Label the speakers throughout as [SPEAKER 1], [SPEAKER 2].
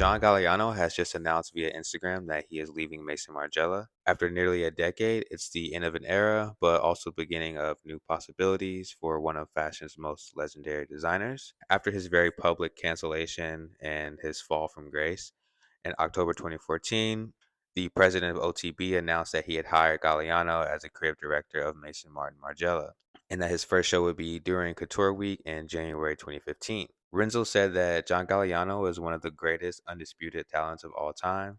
[SPEAKER 1] John Galliano has just announced via Instagram that he is leaving Maison Margiela. After nearly a decade, it's the end of an era, but also the beginning of new possibilities for one of fashion's most legendary designers. After his very public cancellation and his fall from grace, in October 2014, the president of OTB announced that he had hired Galliano as a creative director of Maison Margiela, and that his first show would be during Couture Week in January 2015. Renzo said that John Galliano is one of the greatest undisputed talents of all time,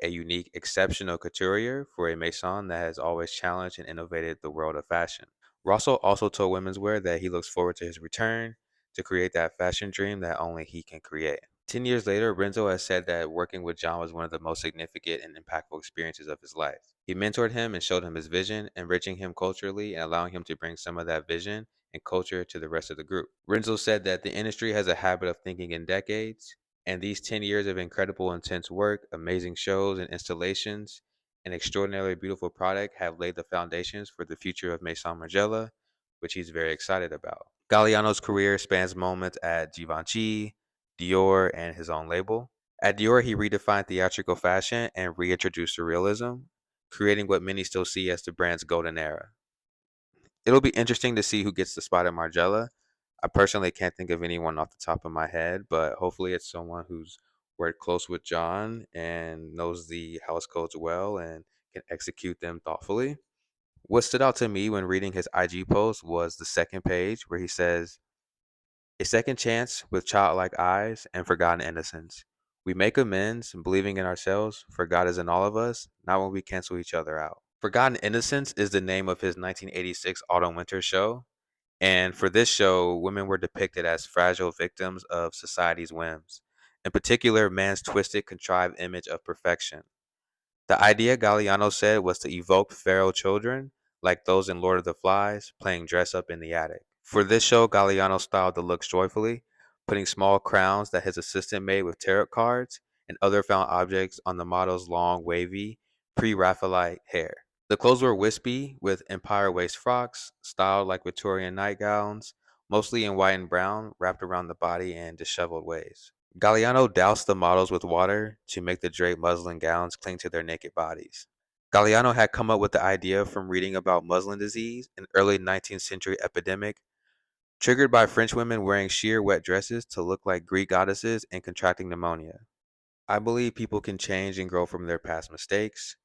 [SPEAKER 1] a unique, exceptional couturier for a maison that has always challenged and innovated the world of fashion. Russell also told Women's Wear that he looks forward to his return to create that fashion dream that only he can create. 10 years later, Renzo has said that working with John was one of the most significant and impactful experiences of his life. He mentored him and showed him his vision, enriching him culturally and allowing him to bring some of that vision and culture to the rest of the group. Renzo said that the industry has a habit of thinking in decades, and these 10 years of incredible, intense work, amazing shows and installations, and extraordinarily beautiful product have laid the foundations for the future of Maison Margiela, which he's very excited about. Galliano's career spans moments at Givenchy, Dior, and his own label. At Dior, he redefined theatrical fashion and reintroduced surrealism, creating what many still see as the brand's golden era. It'll be interesting to see who gets the spot at Margiela. I personally can't think of anyone off the top of my head, but hopefully it's someone who's worked close with John and knows the house codes well and can execute them thoughtfully. What stood out to me when reading his IG post was the second page where he says, "A second chance with childlike eyes and forgotten innocence. We make amends, believing in ourselves, for God is in all of us, not when we cancel each other out." Forgotten Innocence is the name of his 1986 autumn winter show. And for this show, women were depicted as fragile victims of society's whims, in particular, man's twisted, contrived image of perfection. The idea, Galliano said, was to evoke feral children, like those in Lord of the Flies, playing dress up in the attic. For this show, Galliano styled the looks joyfully, putting small crowns that his assistant made with tarot cards and other found objects on the model's long, wavy, pre-Raphaelite hair. The clothes were wispy, with empire waist frocks, styled like Victorian nightgowns, mostly in white and brown, wrapped around the body in disheveled ways. Galliano doused the models with water to make the draped muslin gowns cling to their naked bodies. Galliano had come up with the idea from reading about muslin disease, an early 19th century epidemic, triggered by French women wearing sheer wet dresses to look like Greek goddesses and contracting pneumonia. I believe people can change and grow from their past mistakes.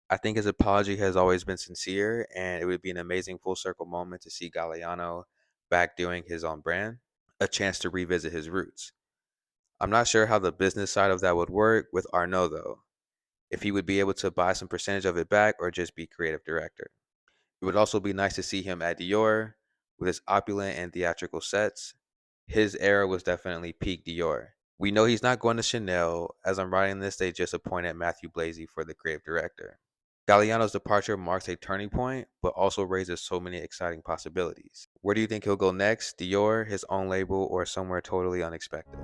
[SPEAKER 1] I think his apology has always been sincere, and it would be an amazing full circle moment to see Galliano back doing his own brand, a chance to revisit his roots. I'm not sure how the business side of that would work with Arnaud, though, if he would be able to buy some percentage of it back or just be creative director. It would also be nice to see him at Dior with his opulent and theatrical sets. His era was definitely peak Dior. We know he's not going to Chanel. As I'm writing this, they just appointed Matthew Blasey for the creative director. Galliano's departure marks a turning point, but also raises so many exciting possibilities. Where do you think he'll go next? Dior, his own label, or somewhere totally unexpected?